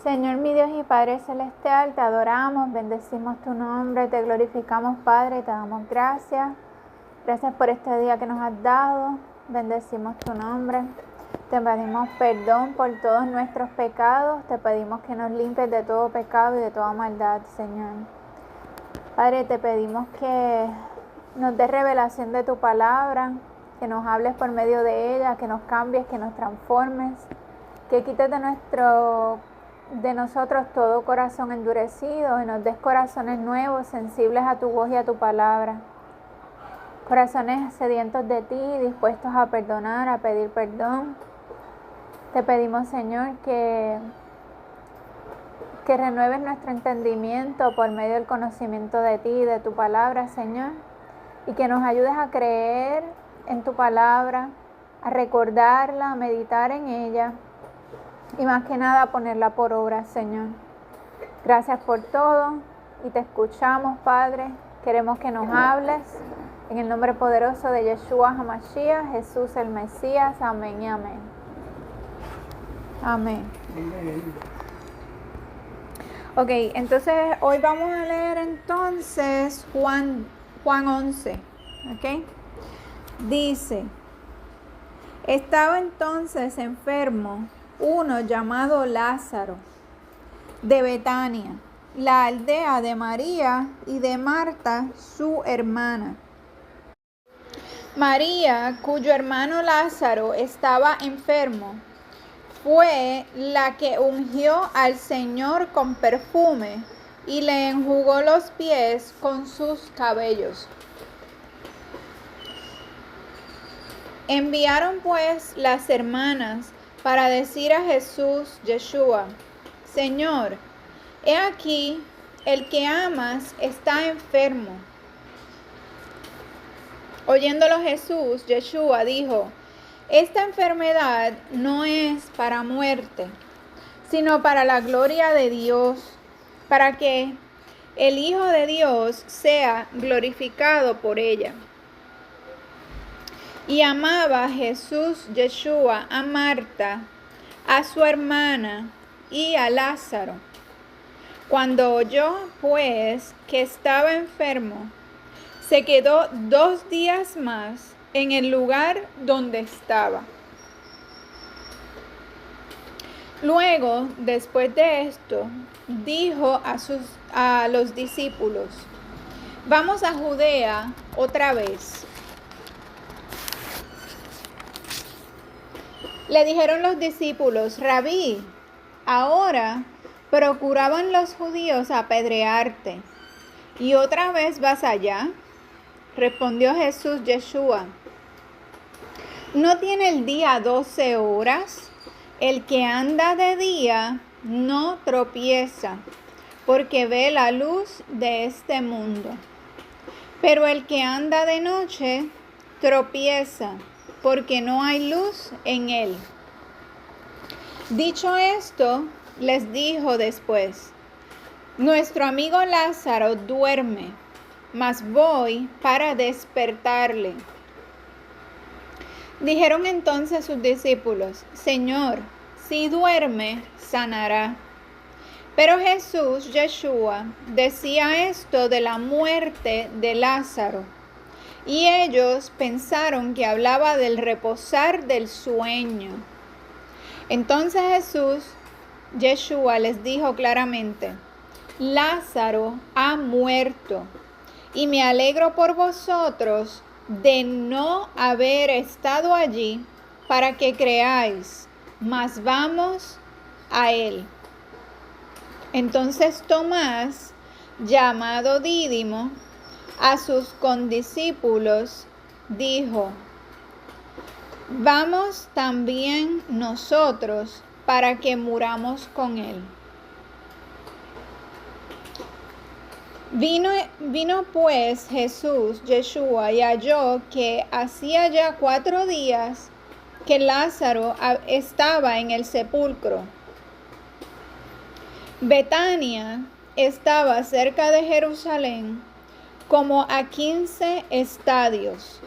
Señor mi Dios y Padre Celestial, te adoramos, bendecimos tu nombre, te glorificamos, Padre, te damos gracias. Gracias por este día que nos has dado, bendecimos tu nombre. Te pedimos perdón por todos nuestros pecados, te pedimos que nos limpies de todo pecado y de toda maldad, Señor. Padre, te pedimos que nos des revelación de tu palabra, que nos hables por medio de ella, que nos cambies, que nos transformes, que quites de nosotros todo corazón endurecido y nos des corazones nuevos, sensibles a tu voz y a tu palabra. Corazones sedientos de ti, dispuestos a perdonar, a pedir perdón. Te pedimos, Señor, que renueves nuestro entendimiento por medio del conocimiento de ti y de tu palabra, Señor, y que nos ayudes a creer en tu palabra, a recordarla, a meditar en ella y más que nada a ponerla por obra, Señor. Gracias por todo y te escuchamos, Padre. Queremos que nos hables en el nombre poderoso de Yeshua HaMashiach, Jesús el Mesías. Amén y amén. Amén. Ok, entonces hoy vamos a leer entonces Juan 11, ok. Dice, estaba entonces enfermo uno llamado Lázaro, de Betania, la aldea de María y de Marta, su hermana. María, cuyo hermano Lázaro estaba enfermo, fue la que ungió al Señor con perfume y le enjugó los pies con sus cabellos. Enviaron pues las hermanas para decir a Jesús, Yeshua, Señor, he aquí, el que amas está enfermo. Oyéndolo Jesús, Yeshua dijo, esta enfermedad no es para muerte, sino para la gloria de Dios, para que el Hijo de Dios sea glorificado por ella. Y amaba Jesús Yeshua a Marta, a su hermana y a Lázaro. Cuando oyó, pues, que estaba enfermo, se quedó 2 días más en el lugar donde estaba. Luego, después de esto, dijo a los discípulos, vamos a Judea otra vez. Le dijeron los discípulos, Rabí, ahora procuraban los judíos apedrearte, ¿y otra vez vas allá? Respondió Jesús Yeshua, ¿no tiene el día 12 horas? El que anda de día no tropieza, porque ve la luz de este mundo. Pero el que anda de noche tropieza, porque no hay luz en él. Dicho esto, les dijo después, nuestro amigo Lázaro duerme, mas voy para despertarle. Dijeron entonces sus discípulos, Señor, si duerme, sanará. Pero Jesús, Yeshua, decía esto de la muerte de Lázaro, y ellos pensaron que hablaba del reposar del sueño. Entonces Jesús, Yeshua, les dijo claramente, Lázaro ha muerto, y me alegro por vosotros de no haber estado allí para que creáis, mas vamos a él. Entonces Tomás, llamado Dídimo, a sus condiscípulos, dijo, vamos también nosotros para que muramos con él. Vino pues Jesús, Yeshua, y halló que hacía ya 4 días que Lázaro estaba en el sepulcro. Betania estaba cerca de Jerusalén, como a 15 estadios,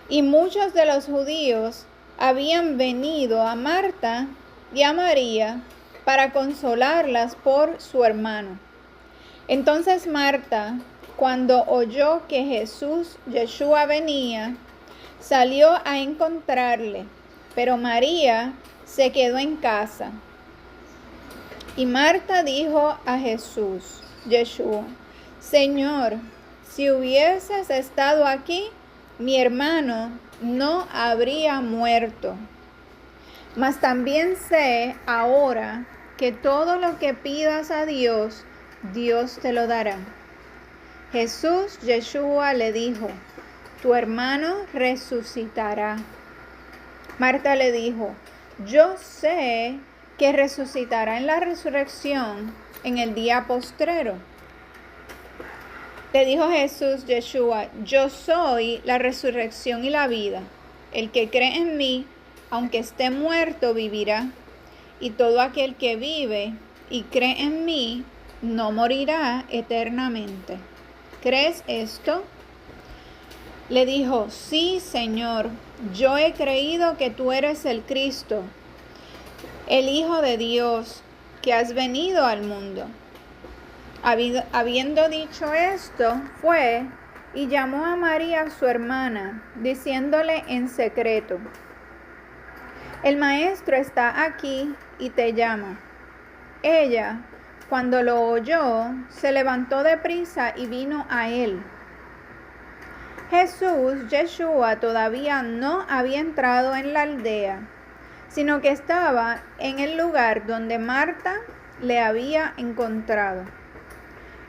y muchos de los judíos habían venido a Marta y a María para consolarlas por su hermano. Entonces Marta, cuando oyó que Yeshua venía, salió a encontrarle, pero María se quedó en casa. Y Marta dijo a Yeshua, Señor, si hubieses estado aquí, mi hermano no habría muerto. Mas también sé ahora que todo lo que pidas a Dios, Dios te lo dará. Yeshua le dijo, tu hermano resucitará. Marta le dijo, yo sé que resucitará en la resurrección en el día postrero. Le dijo Yeshua, yo soy la resurrección y la vida. El que cree en mí, aunque esté muerto, vivirá. Y todo aquel que vive y cree en mí, no morirá eternamente. ¿Crees esto? Le dijo, sí, Señor, yo he creído que tú eres el Cristo, el Hijo de Dios, que has venido al mundo. Habiendo dicho esto, fue y llamó a María, su hermana, diciéndole en secreto, el Maestro está aquí y te llama. Ella, cuando lo oyó, se levantó deprisa y vino a él. Yeshua, todavía no había entrado en la aldea, sino que estaba en el lugar donde Marta le había encontrado.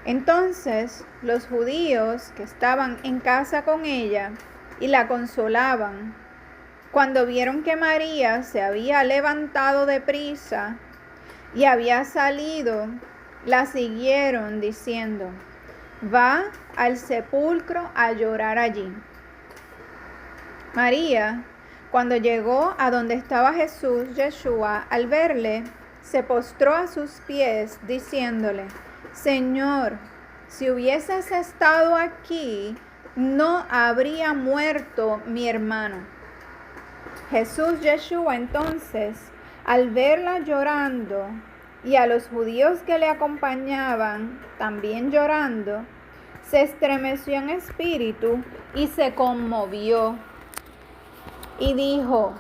Entonces los judíos que estaban en casa con ella y la consolaban, cuando vieron que María se había levantado deprisa y había salido, la siguieron diciendo, va al sepulcro a llorar allí. María, cuando llegó a donde estaba Yeshua, al verle, se postró a sus pies, diciéndole, Señor, si hubieses estado aquí, no habría muerto mi hermano. Yeshua entonces, al verla llorando, y a los judíos que le acompañaban también llorando, se estremeció en espíritu y se conmovió. Y dijo,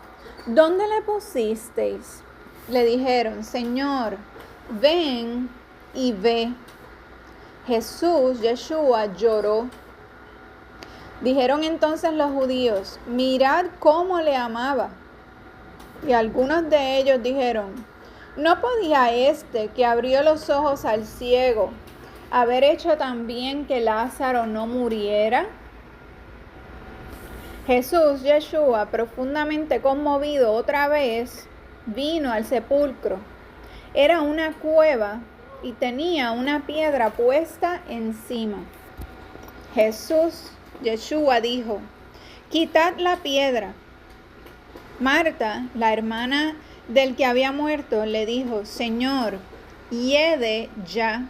¿dónde le pusisteis? Le dijeron, Señor, ven y ve. Yeshua lloró. Dijeron entonces los judíos, mirad cómo le amaba. Y algunos de ellos dijeron, ¿no podía este que abrió los ojos al ciego haber hecho también que Lázaro no muriera? Yeshua, profundamente conmovido otra vez, vino al sepulcro. Era una cueva y tenía una piedra puesta encima. Yeshua dijo, quitad la piedra. Marta, la hermana del que había muerto, le dijo, Señor, hiede ya,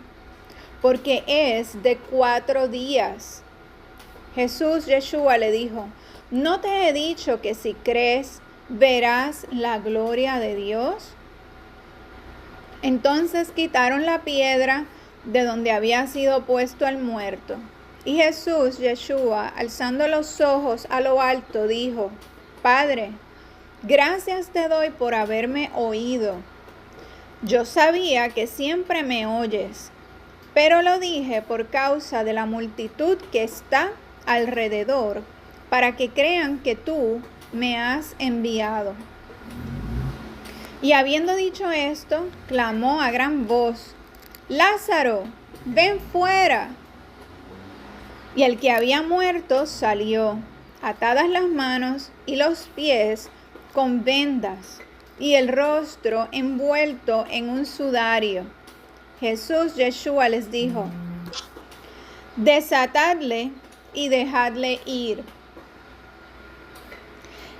porque es de 4 días. Yeshua le dijo, ¿no te he dicho que si crees, verás la gloria de Dios? Entonces quitaron la piedra de donde había sido puesto el muerto. Y Yeshua, alzando los ojos a lo alto, dijo, Padre, gracias te doy por haberme oído. Yo sabía que siempre me oyes, pero lo dije por causa de la multitud que está alrededor, para que crean que tú me has enviado. Y habiendo dicho esto, clamó a gran voz, Lázaro, ven fuera. Y el que había muerto salió, atadas las manos y los pies con vendas, y el rostro envuelto en un sudario. Yeshua les dijo, desatadle y dejadle ir.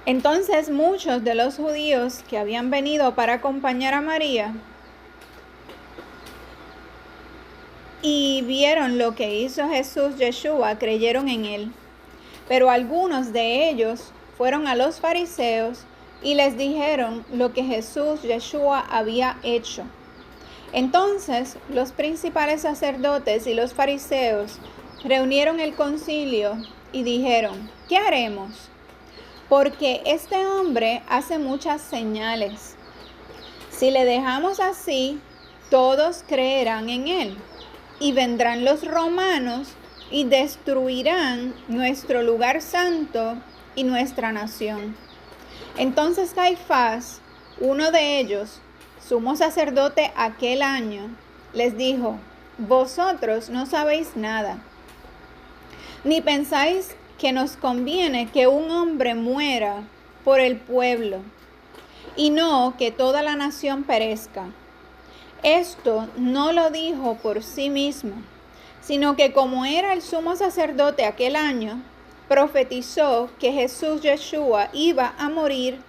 Entonces muchos de los judíos que habían venido para acompañar a María y vieron lo que hizo Yeshua, creyeron en él. Pero algunos de ellos fueron a los fariseos y les dijeron lo que Yeshua había hecho. Entonces los principales sacerdotes y los fariseos reunieron el concilio y dijeron: ¿qué haremos? Porque este hombre hace muchas señales. Si le dejamos así, todos creerán en él, y vendrán los romanos y destruirán nuestro lugar santo y nuestra nación. Entonces Caifás, uno de ellos, sumo sacerdote aquel año, les dijo: vosotros no sabéis nada, ni pensáis que nos conviene que un hombre muera por el pueblo, y no que toda la nación perezca. Esto no lo dijo por sí mismo, sino que como era el sumo sacerdote aquel año, profetizó que Jesús Yeshua iba a morir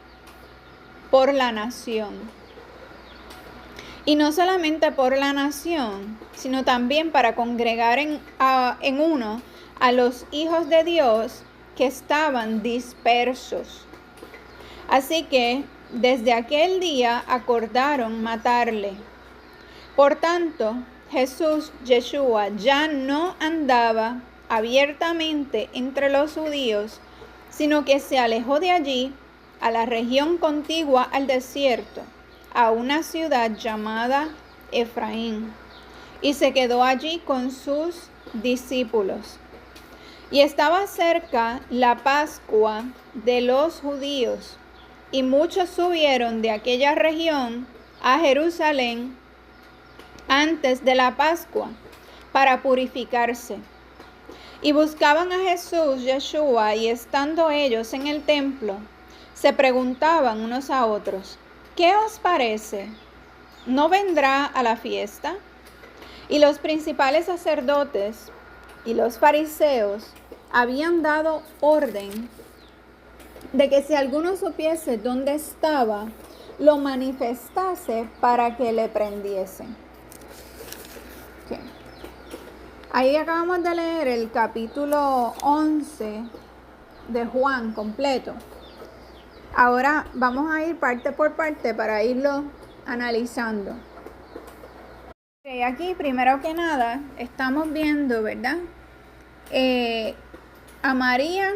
por la nación. Y no solamente por la nación, sino también para congregar en uno a los hijos de Dios que estaban dispersos. Así que desde aquel día acordaron matarle. Por tanto, Jesús, Yeshua, ya no andaba abiertamente entre los judíos, sino que se alejó de allí a la región contigua al desierto, a una ciudad llamada Efraín, y se quedó allí con sus discípulos. Y estaba cerca la Pascua de los judíos, y muchos subieron de aquella región a Jerusalén antes de la Pascua para purificarse. Y buscaban a Jesús, Yeshua, y estando ellos en el templo, se preguntaban unos a otros: ¿qué os parece? ¿No vendrá a la fiesta? Y los principales sacerdotes y los fariseos habían dado orden de que si alguno supiese dónde estaba, lo manifestase para que le prendiesen. Okay. Ahí acabamos de leer el capítulo 11 de Juan completo. Ahora vamos a ir parte por parte para irlo analizando. Okay, aquí primero que nada estamos viendo, ¿verdad? A María,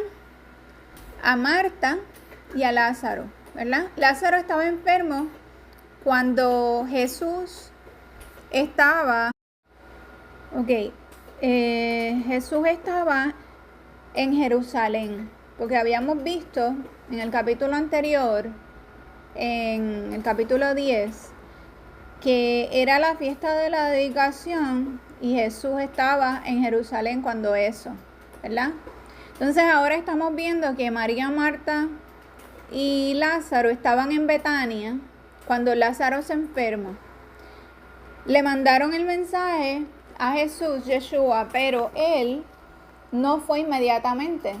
a Marta y a Lázaro, ¿verdad? Lázaro estaba enfermo cuando Jesús estaba... Jesús estaba en Jerusalén, porque habíamos visto en el capítulo anterior, en el capítulo 10, que era la fiesta de la dedicación y Jesús estaba en Jerusalén cuando eso, ¿verdad? Entonces ahora estamos viendo que María, Marta y Lázaro estaban en Betania cuando Lázaro se enferma. Le mandaron el mensaje a Jesús, Yeshua, pero él no fue inmediatamente.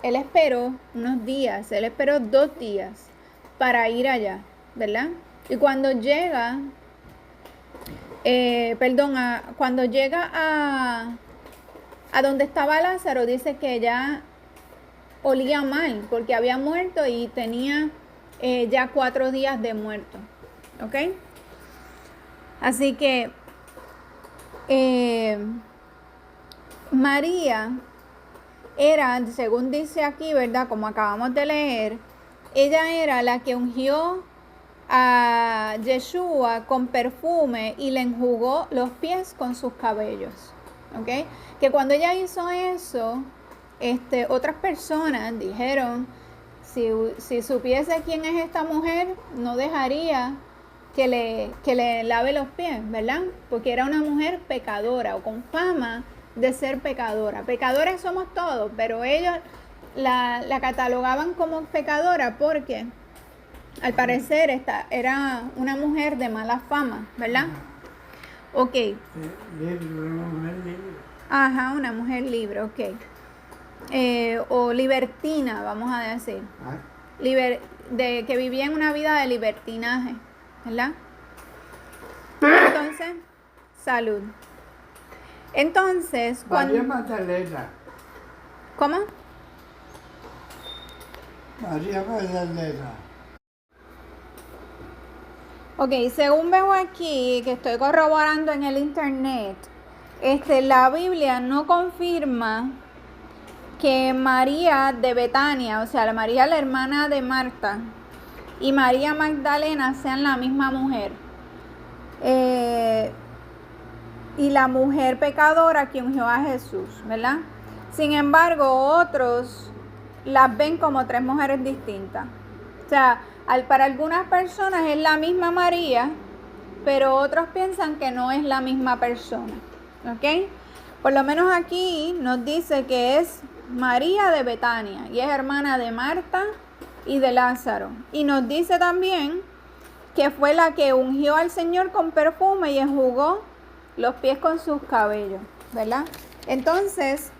Él esperó unos días, él esperó 2 días para ir allá, ¿verdad? Y cuando llega, cuando llega a donde estaba Lázaro, dice que ya olía mal, porque había muerto y tenía ya 4 días de muerto, ¿ok? Así que María era, según dice aquí, ¿verdad? Como acabamos de leer, ella era la que ungió a Yeshua con perfume y le enjugó los pies con sus cabellos, ¿ok? Que cuando ella hizo eso, otras personas dijeron: si supiese quién es esta mujer, no dejaría que le lave los pies, ¿verdad? Porque era una mujer pecadora o con fama de ser pecadora. Pecadores somos todos, pero ellos la catalogaban como pecadora porque al parecer era una mujer de mala fama, ¿verdad? Ok. Una mujer libre. Ajá, una mujer libre, ok. O libertina, vamos a decir. Que vivía en una vida de libertinaje, ¿verdad? Entonces, salud. Entonces, María Magdalena. ¿Cómo? María Magdalena. Ok, según veo aquí, que estoy corroborando en el internet, la Biblia no confirma que María de Betania, o sea, la María la hermana de Marta, y María Magdalena sean la misma mujer. Y la mujer pecadora que ungió a Jesús, ¿verdad? Sin embargo, otros las ven como tres mujeres distintas. O sea, para algunas personas es la misma María, pero otros piensan que no es la misma persona. ¿Ok? Por lo menos aquí nos dice que es María de Betania y es hermana de Marta y de Lázaro. Y nos dice también que fue la que ungió al Señor con perfume y enjugó los pies con sus cabellos, ¿verdad? Entonces,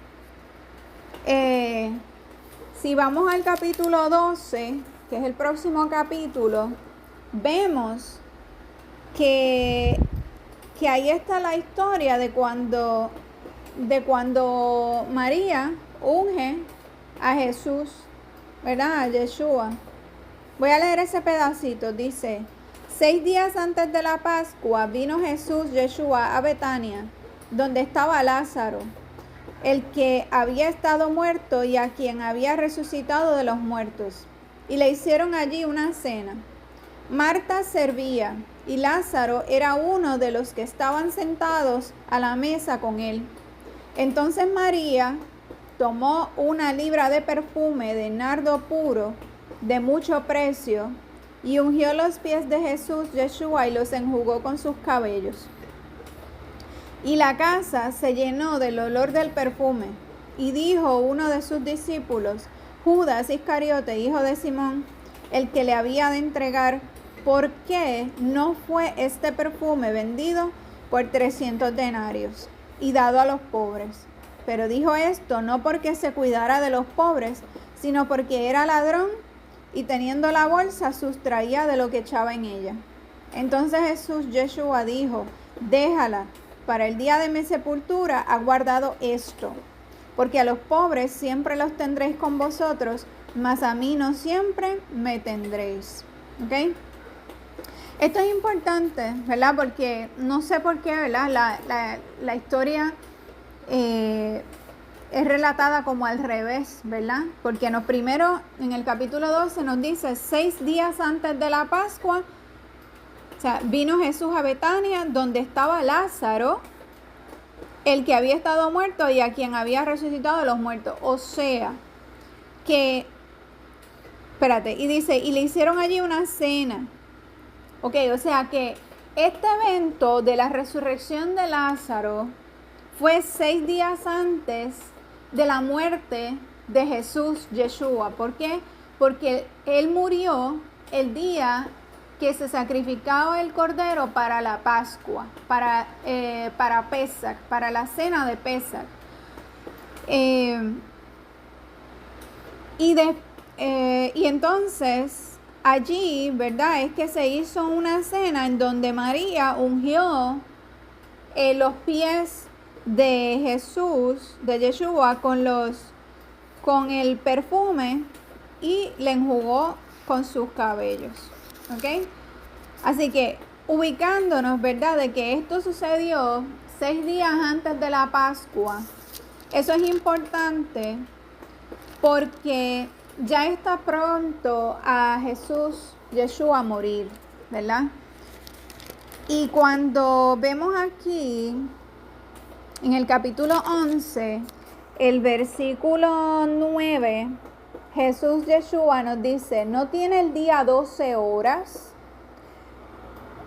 si vamos al capítulo 12, que es el próximo capítulo, vemos que ahí está la historia de cuando María unge a Jesús, ¿verdad? A Yeshua. Voy a leer ese pedacito. Dice: 6 días antes de la Pascua vino Jesús, Yeshua, a Betania, donde estaba Lázaro, el que había estado muerto y a quien había resucitado de los muertos. Y le hicieron allí una cena. Marta servía y Lázaro era uno de los que estaban sentados a la mesa con él. Entonces María tomó 1 libra de perfume de nardo puro de mucho precio y ungió los pies de Jesús, Yeshua, y los enjugó con sus cabellos. Y la casa se llenó del olor del perfume. Y dijo uno de sus discípulos, Judas Iscariote, hijo de Simón, el que le había de entregar: ¿por qué no fue este perfume vendido por 300 denarios y dado a los pobres? Pero dijo esto no porque se cuidara de los pobres, sino porque era ladrón y teniendo la bolsa sustraía de lo que echaba en ella. Entonces Jesús, Yeshua, dijo: déjala, para el día de mi sepultura ha guardado esto, porque a los pobres siempre los tendréis con vosotros, mas a mí no siempre me tendréis. ¿Ok? Esto es importante, ¿verdad? Porque no sé por qué, ¿verdad? La historia es relatada como al revés, ¿verdad? Porque primero en el capítulo 12 nos dice 6 días antes de la Pascua, o sea, vino Jesús a Betania, donde estaba Lázaro, el que había estado muerto y a quien había resucitado de los muertos. O sea, que, y dice, y le hicieron allí una cena. Ok, o sea que este evento de la resurrección de Lázaro fue 6 días antes de la muerte de Jesús, Yeshua. ¿Por qué? Porque él murió el día que se sacrificaba el cordero para la Pascua, para Pesach, para la cena de Pesach. Y entonces allí, ¿verdad? Es que se hizo una cena en donde María ungió los pies de Jesús, de Yeshua, con el perfume y le enjugó con sus cabellos. ¿Ok? Así que ubicándonos, ¿verdad? De que esto sucedió 6 días antes de la Pascua. Eso es importante porque ya está pronto a Jesús, Yeshua, a morir, ¿verdad? Y cuando vemos aquí en el capítulo 11, el versículo 9, Jesús, Yeshua, nos dice: ¿no tiene el día 12 horas?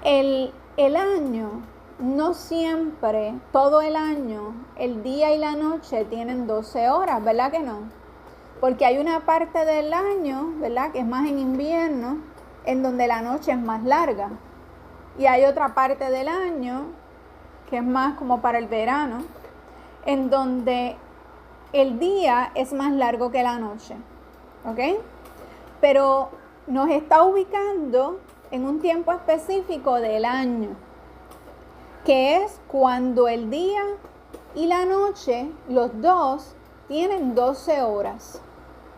El año, no siempre, todo el año, el día y la noche tienen 12 horas, ¿verdad que no? Porque hay una parte del año, ¿verdad?, que es más en invierno, en donde la noche es más larga. Y hay otra parte del año, que es más como para el verano, en donde el día es más largo que la noche. ¿Ok? Pero nos está ubicando en un tiempo específico del año, que es cuando el día y la noche, los dos, tienen 12 horas.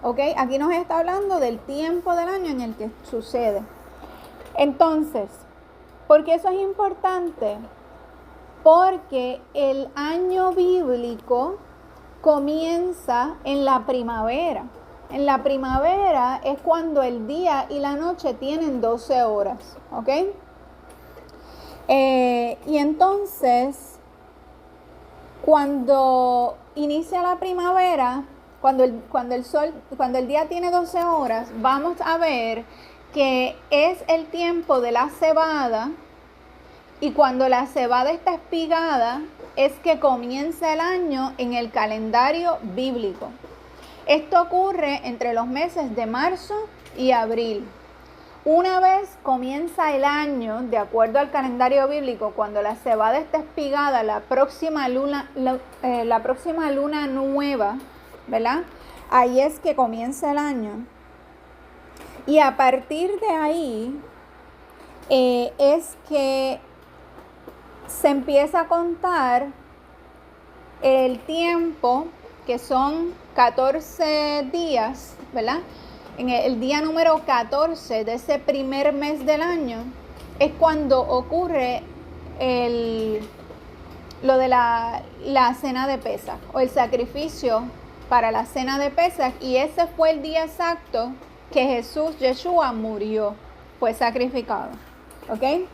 ¿Ok? Aquí nos está hablando del tiempo del año en el que sucede. Entonces, ¿Por qué eso es importante? Porque el año bíblico comienza en la primavera. En la primavera es cuando el día y la noche tienen 12 horas, ¿ok? Y entonces, cuando inicia la primavera, cuando el día tiene 12 horas, vamos a ver que es el tiempo de la cebada, y cuando la cebada está espigada, es que comienza el año en el calendario bíblico. Esto ocurre entre los meses de marzo y abril. Una vez comienza el año, de acuerdo al calendario bíblico, cuando la cebada está espigada, la próxima luna nueva, ¿verdad? Ahí es que comienza el año. Y a partir de ahí es que se empieza a contar el tiempo, que son 14 días, ¿verdad? En el día número 14 de ese primer mes del año es cuando ocurre lo de la cena de Pesaj, o el sacrificio para la cena de Pesaj, y ese fue el día exacto que Jesús, Yeshua, murió, fue sacrificado, ¿ok?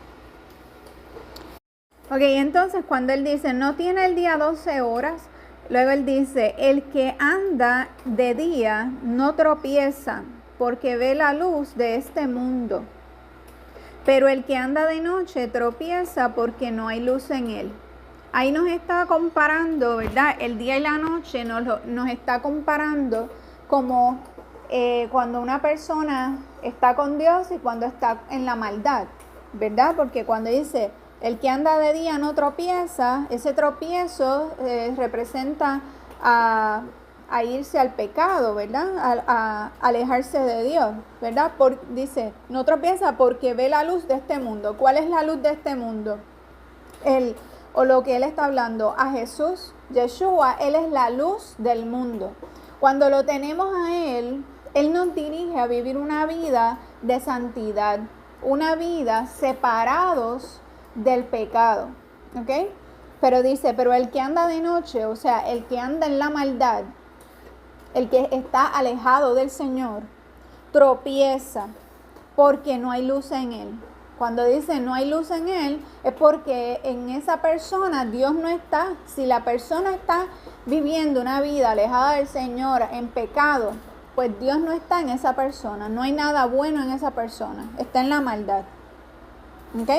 Ok, entonces cuando él dice, no tiene el día 12 horas, luego él dice, el que anda de día no tropieza, porque ve la luz de este mundo. Pero el que anda de noche tropieza porque no hay luz en él. Ahí nos está comparando, ¿verdad? El día y la noche nos está comparando como cuando una persona está con Dios y cuando está en la maldad, ¿verdad? Porque cuando dice, el que anda de día no tropieza, ese tropiezo representa a irse al pecado, ¿verdad? A alejarse de Dios, ¿verdad? Dice, no tropieza porque ve la luz de este mundo. ¿Cuál es la luz de este mundo? Lo que él está hablando, a Jesús, Yeshua, él es la luz del mundo. Cuando lo tenemos a él nos dirige a vivir una vida de santidad, una vida separados del pecado, ¿ok? Pero dice, pero el que anda de noche, o sea, el que anda en la maldad, el que está alejado del Señor, tropieza porque no hay luz en él. Cuando dice no hay luz en él, es porque en esa persona Dios no está. Si la persona está viviendo una vida alejada del Señor, en pecado, pues Dios no está en esa persona. No hay nada bueno en esa persona. Está en la maldad. ¿Ok?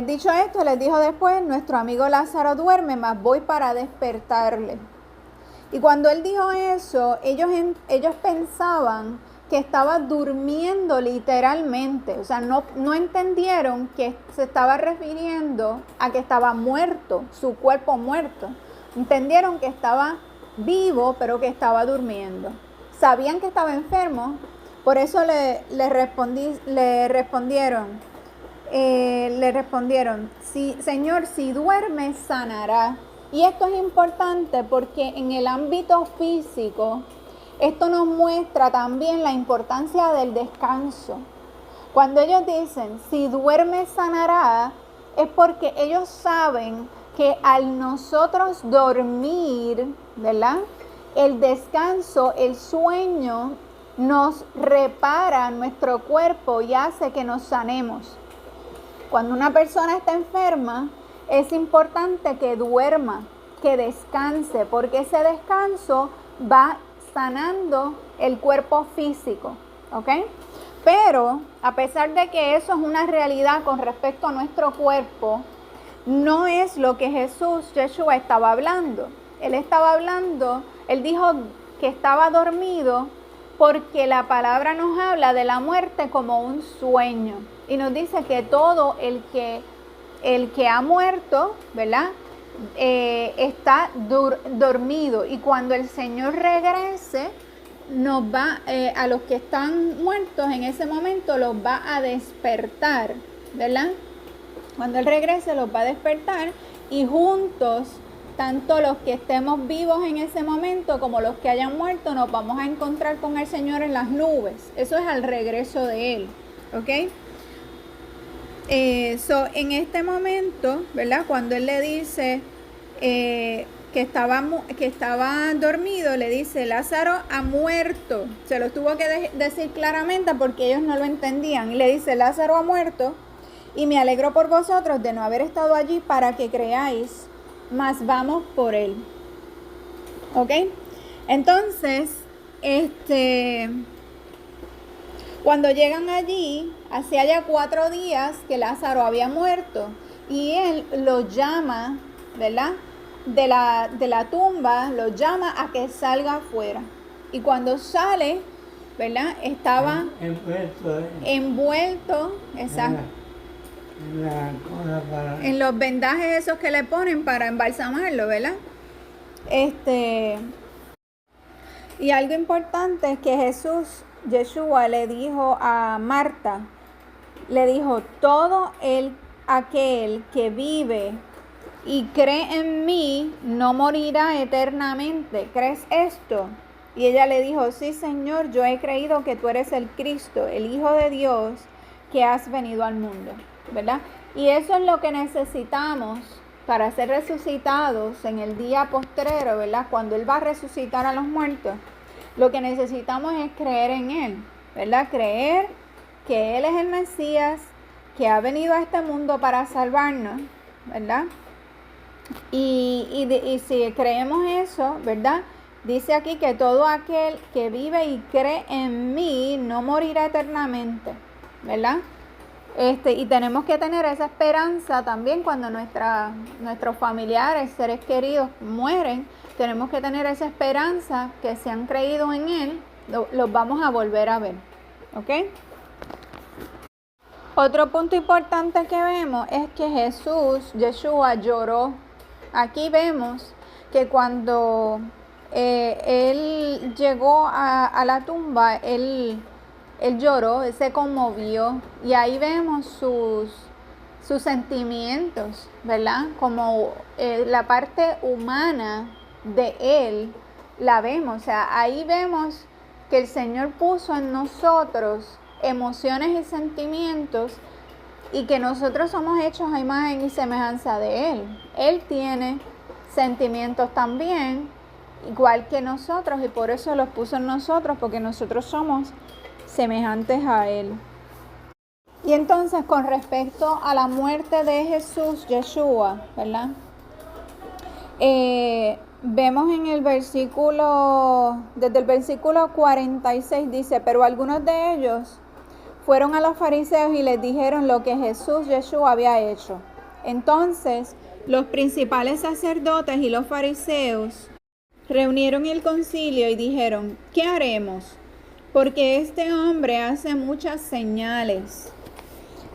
Dicho esto, les dijo después, nuestro amigo Lázaro duerme, mas voy para despertarle. Y cuando él dijo eso, ellos pensaban que estaba durmiendo literalmente. O sea, no entendieron que se estaba refiriendo a que estaba muerto, su cuerpo muerto. Entendieron que estaba vivo, pero que estaba durmiendo. Sabían que estaba enfermo, por eso le respondieron, sí, Señor, si duerme, sanará. Y esto es importante porque en el ámbito físico, esto nos muestra también la importancia del descanso. Cuando ellos dicen, si duerme, sanará, es porque ellos saben que al nosotros dormir, ¿verdad? El descanso, el sueño, nos repara nuestro cuerpo y hace que nos sanemos. Cuando una persona está enferma, es importante que duerma, que descanse, porque ese descanso va sanando el cuerpo físico, ¿ok? Pero a pesar de que eso es una realidad con respecto a nuestro cuerpo, no es lo que Jesús, Yeshua, estaba hablando. Él dijo que estaba dormido porque la palabra nos habla de la muerte como un sueño. Y nos dice que todo el que ha muerto, ¿verdad? Está dormido. Y cuando el Señor regrese, nos va, a los que están muertos en ese momento, los va a despertar, ¿verdad? Cuando Él regrese, los va a despertar y juntos, tanto los que estemos vivos en ese momento como los que hayan muerto, nos vamos a encontrar con el Señor en las nubes. Eso es al regreso de Él, ¿ok? En este momento, ¿verdad? Cuando él le dice que estaba dormido, le dice, Lázaro ha muerto. Se lo tuvo que decir claramente porque ellos no lo entendían. Y le dice, Lázaro ha muerto y me alegro por vosotros de no haber estado allí para que creáis, mas vamos por él. ¿Ok? Entonces, cuando llegan allí, hacía ya 4 días que Lázaro había muerto y él lo llama, ¿verdad? De la tumba, lo llama a que salga afuera. Y cuando sale, ¿verdad? Estaba envuelto, exacto, en los vendajes esos que le ponen para embalsamarlo, ¿verdad? Y algo importante es que Yeshua le dijo a Marta, le dijo, todo aquel que vive y cree en mí no morirá eternamente. ¿Crees esto? Y ella le dijo, sí, Señor, yo he creído que tú eres el Cristo, el Hijo de Dios, que has venido al mundo, ¿verdad? Y eso es lo que necesitamos para ser resucitados en el día postrero, ¿verdad? Cuando Él va a resucitar a los muertos, lo que necesitamos es creer en Él, ¿verdad? Creer que Él es el Mesías, que ha venido a este mundo para salvarnos, ¿verdad? Y si creemos eso, ¿verdad? Dice aquí que todo aquel que vive y cree en mí no morirá eternamente, ¿verdad? Y tenemos que tener esa esperanza también cuando nuestros familiares, seres queridos mueren. Tenemos que tener esa esperanza que si han creído en Él, los vamos a volver a ver, ¿ok? Otro punto importante que vemos es que Yeshua lloró. Aquí vemos que cuando Él llegó a la tumba, Él lloró, Él se conmovió y ahí vemos sus sentimientos, ¿verdad? Como la parte humana de Él la vemos, o sea, ahí vemos que el Señor puso en nosotros emociones y sentimientos y que nosotros somos hechos a imagen y semejanza de Él. Él tiene sentimientos también, igual que nosotros, y por eso los puso en nosotros, porque nosotros somos semejantes a Él. Y entonces, con respecto a la muerte de Yeshua, ¿verdad? Vemos en el versículo, desde el versículo 46 dice, pero algunos de ellos fueron a los fariseos y les dijeron lo que Yeshua había hecho. Entonces, los principales sacerdotes y los fariseos reunieron el concilio y dijeron, ¿qué haremos? Porque este hombre hace muchas señales.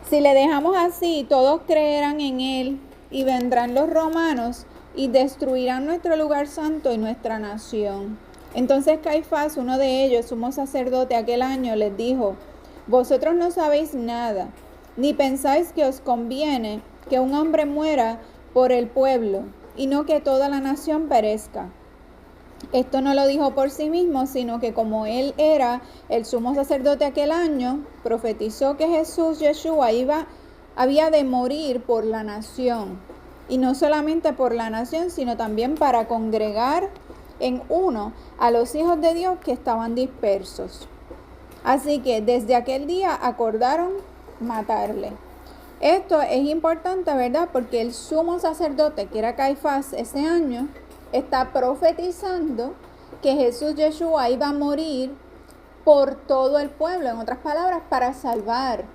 Si le dejamos así, todos creerán en él y vendrán los romanos y destruirán nuestro lugar santo y nuestra nación. Entonces Caifás, uno de ellos, sumo sacerdote aquel año, les dijo, vosotros no sabéis nada, ni pensáis que os conviene que un hombre muera por el pueblo y no que toda la nación perezca. Esto no lo dijo por sí mismo, sino que como él era el sumo sacerdote aquel año, profetizó que Yeshua había de morir por la nación. Y no solamente por la nación, sino también para congregar en uno a los hijos de Dios que estaban dispersos. Así que desde aquel día acordaron matarle. Esto es importante, ¿verdad? Porque el sumo sacerdote, que era Caifás ese año, está profetizando que Yeshua iba a morir por todo el pueblo, en otras palabras, para salvar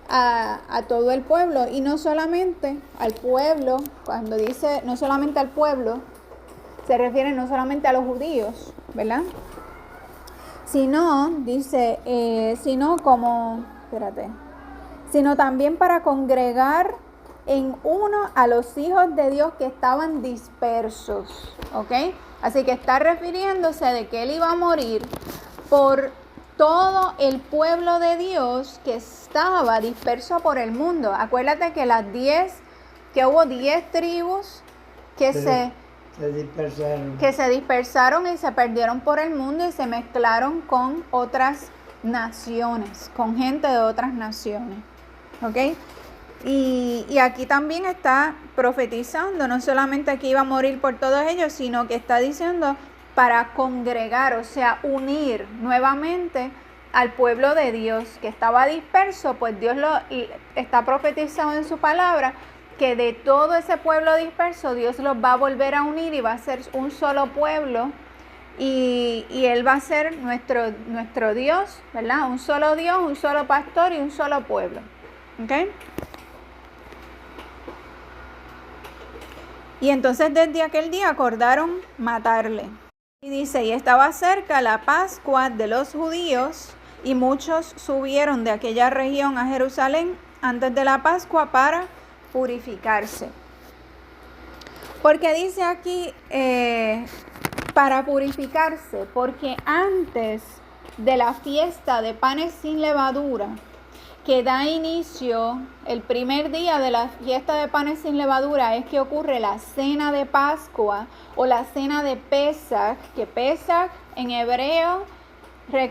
a todo el pueblo, y no solamente al pueblo. Cuando dice no solamente al pueblo, se refiere no solamente a los judíos, ¿verdad? Sino, dice, sino también para congregar en uno a los hijos de Dios que estaban dispersos, ¿ok? Así que está refiriéndose de que Él iba a morir por todo el pueblo de Dios que estaba disperso por el mundo. Acuérdate que hubo 10 tribus que se dispersaron y se perdieron por el mundo y se mezclaron con otras naciones, con gente de otras naciones, ¿ok? Y aquí también está profetizando, no solamente que iba a morir por todos ellos, sino que está diciendo para congregar, o sea, unir nuevamente al pueblo de Dios que estaba disperso, pues Dios lo está profetizado en su palabra, que de todo ese pueblo disperso Dios los va a volver a unir y va a ser un solo pueblo, y Él va a ser nuestro Dios, ¿verdad? Un solo Dios, un solo pastor y un solo pueblo. ¿Ok? Y entonces desde aquel día acordaron matarle. Y dice, y estaba cerca la Pascua de los judíos, y muchos subieron de aquella región a Jerusalén antes de la Pascua para purificarse. Porque dice aquí para purificarse, porque antes de la fiesta de panes sin levadura, que da inicio el primer día de la fiesta de panes sin levadura, es que ocurre la cena de Pascua o la cena de Pesach, que Pesach en hebreo,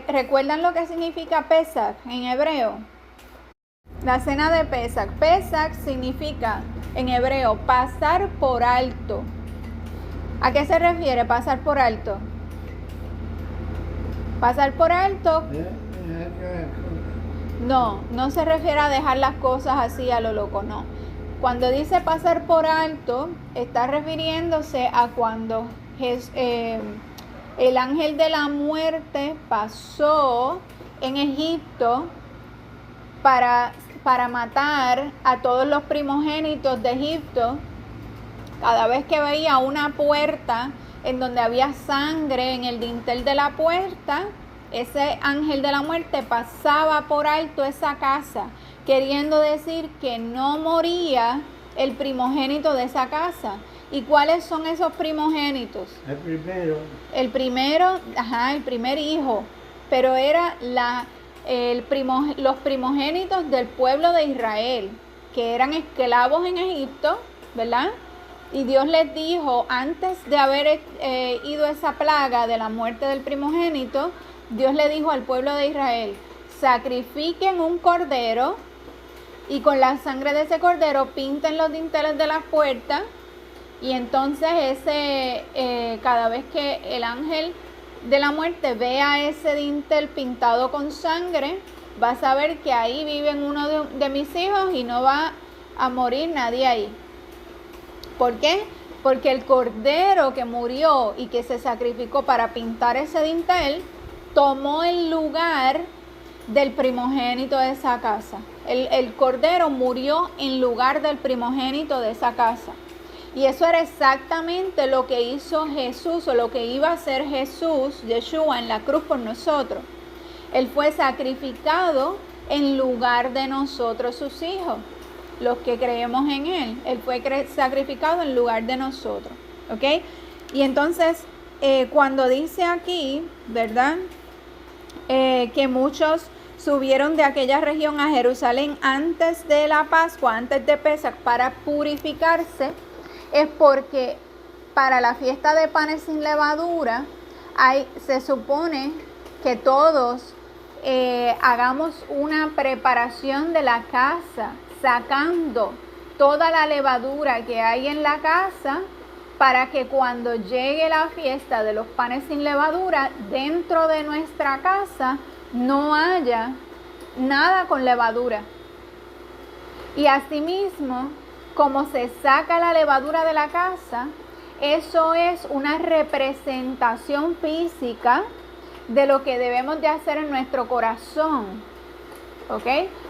¿recuerdan lo que significa Pesach en hebreo? La cena de Pesach. Pesach significa en hebreo pasar por alto. ¿A qué se refiere pasar por alto? Pasar por alto. No se refiere a dejar las cosas así a lo loco, no. Cuando dice pasar por alto, está refiriéndose a cuando el ángel de la muerte pasó en Egipto para matar a todos los primogénitos de Egipto. Cada vez que veía una puerta en donde había sangre en el dintel de la puerta, ese ángel de la muerte pasaba por alto esa casa, queriendo decir que no moría el primogénito de esa casa. ¿Y cuáles son esos primogénitos? El primer hijo, pero era los primogénitos del pueblo de Israel, que eran esclavos en Egipto, ¿verdad? Y Dios les dijo, antes de haber ido esa plaga de la muerte del primogénito, Dios le dijo al pueblo de Israel, sacrifiquen un cordero y con la sangre de ese cordero pinten los dinteles de las puertas, y entonces cada vez que el ángel de la muerte vea ese dintel pintado con sangre, va a saber que ahí viven uno de mis hijos y no va a morir nadie ahí. ¿Por qué? Porque el cordero que murió y que se sacrificó para pintar ese dintel tomó el lugar del primogénito de esa casa. El cordero murió en lugar del primogénito de esa casa. Y eso era exactamente lo que hizo Jesús, o lo que iba a hacer Jesús, Yeshua, en la cruz por nosotros. Él fue sacrificado en lugar de nosotros, sus hijos, los que creemos en Él. Él fue sacrificado en lugar de nosotros. ¿Ok? Y entonces, cuando dice aquí, ¿verdad? Que muchos subieron de aquella región a Jerusalén antes de la Pascua, antes de Pesach, para purificarse, es porque para la fiesta de panes sin levadura se supone que todos hagamos una preparación de la casa, sacando toda la levadura que hay en la casa, para que cuando llegue la fiesta de los panes sin levadura, dentro de nuestra casa no haya nada con levadura. Y asimismo, como se saca la levadura de la casa, eso es una representación física de lo que debemos de hacer en nuestro corazón. ¿Ok?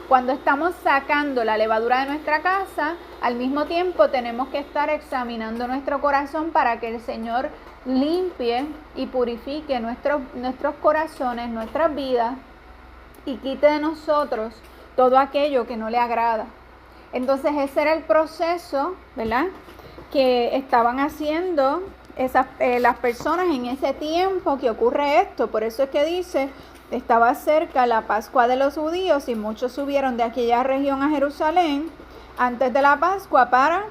Cuando estamos sacando la levadura de nuestra casa, al mismo tiempo tenemos que estar examinando nuestro corazón para que el Señor limpie y purifique nuestros corazones, nuestras vidas, y quite de nosotros todo aquello que no le agrada. Entonces ese era el proceso, ¿verdad?, que estaban haciendo las personas en ese tiempo que ocurre esto. Por eso es que dice, estaba cerca la Pascua de los judíos y muchos subieron de aquella región a Jerusalén antes de la Pascua para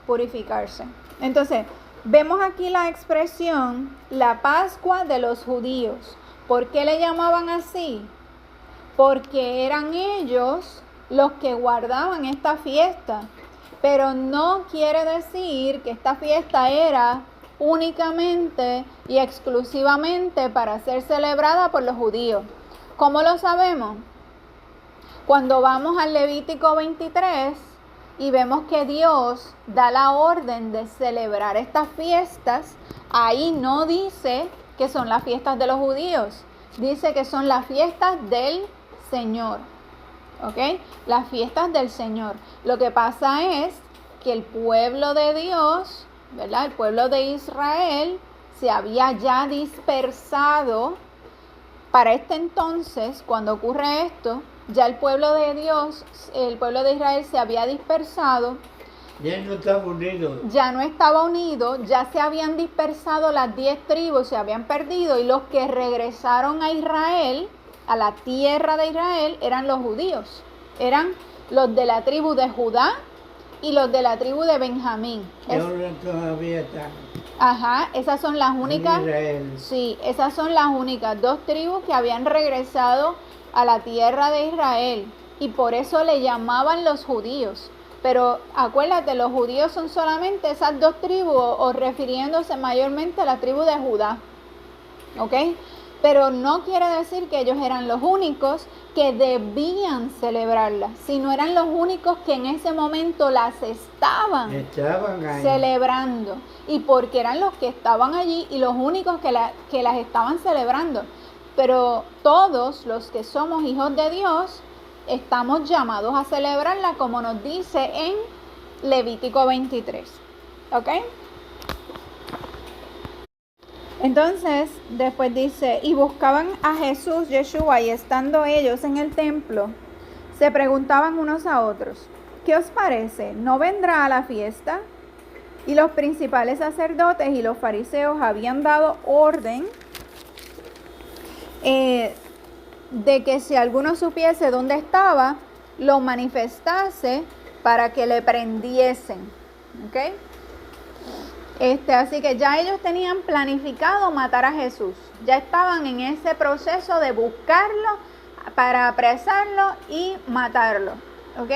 purificarse. Entonces, vemos aquí la expresión, la Pascua de los judíos. ¿Por qué le llamaban así? Porque eran ellos los que guardaban esta fiesta. Pero no quiere decir que esta fiesta era únicamente y exclusivamente para ser celebrada por los judíos. ¿Cómo lo sabemos? Cuando vamos al Levítico 23 y vemos que Dios da la orden de celebrar estas fiestas, ahí no dice que son las fiestas de los judíos, dice que son las fiestas del Señor. ¿Ok? Las fiestas del Señor. Lo que pasa es que el pueblo de Dios, ¿verdad? El pueblo de Israel se había ya dispersado. Para este entonces, cuando ocurre esto, ya el pueblo de Dios, el pueblo de Israel se había dispersado. Ya no estaba unido. Ya no estaba unido, ya se habían dispersado las 10 tribus, se habían perdido, y los que regresaron a Israel, a la tierra de Israel, eran los judíos. Eran los de la tribu de Judá y los de la tribu de Benjamín. Y ahora todavía están. Ajá, esas son las únicas. Israel. Sí, esas son las únicas 2 tribus que habían regresado a la tierra de Israel, y por eso le llamaban los judíos. Pero acuérdate, los judíos son solamente esas 2 tribus, o refiriéndose mayormente a la tribu de Judá. ¿Ok? Pero no quiere decir que ellos eran los únicos que debían celebrarlas, sino eran los únicos que en ese momento las estaban ahí celebrando. Y porque eran los que estaban allí y los únicos que las estaban celebrando. Pero todos los que somos hijos de Dios estamos llamados a celebrarla, como nos dice en Levítico 23. ¿Ok? Entonces, después dice, y buscaban a Jesús, Yeshua, y estando ellos en el templo, se preguntaban unos a otros, ¿qué os parece? ¿No vendrá a la fiesta? Y los principales sacerdotes y los fariseos habían dado orden de que si alguno supiese dónde estaba, lo manifestase para que le prendiesen. ¿Ok? Así que ya ellos tenían planificado matar a Jesús. Ya estaban en ese proceso de buscarlo para apresarlo y matarlo. ¿Ok?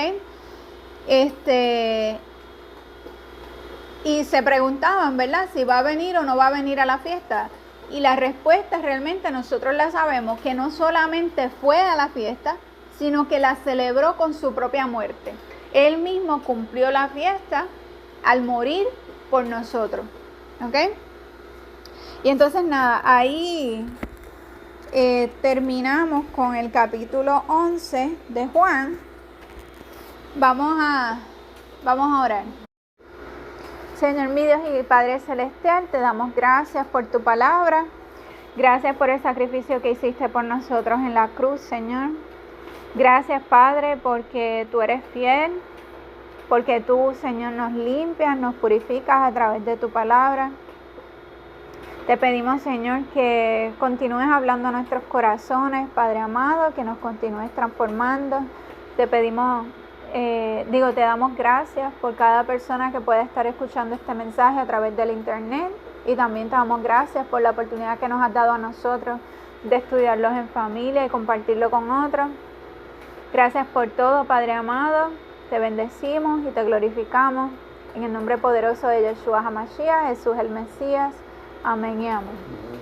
Y se preguntaban, ¿verdad? Si va a venir o no va a venir a la fiesta. Y la respuesta realmente nosotros la sabemos, que no solamente fue a la fiesta, sino que la celebró con su propia muerte. Él mismo cumplió la fiesta al morir por nosotros. ¿Ok? Y entonces nada, ahí terminamos con el capítulo 11 de Juan. Vamos a orar. Señor mi Dios y Padre Celestial, te damos gracias por tu palabra. Gracias por el sacrificio que hiciste por nosotros en la cruz, Señor. Gracias, Padre, porque tú eres fiel, porque tú, Señor, nos limpias, nos purificas a través de tu palabra. Te pedimos, Señor, que continúes hablando a nuestros corazones, Padre amado, que nos continúes transformando. Te pedimos, te damos gracias por cada persona que pueda estar escuchando este mensaje a través del internet, y también te damos gracias por la oportunidad que nos has dado a nosotros de estudiarlos en familia y compartirlo con otros. Gracias por todo, Padre amado. Te bendecimos y te glorificamos en el nombre poderoso de Yeshua HaMashiach, Jesús el Mesías. Amén y amén.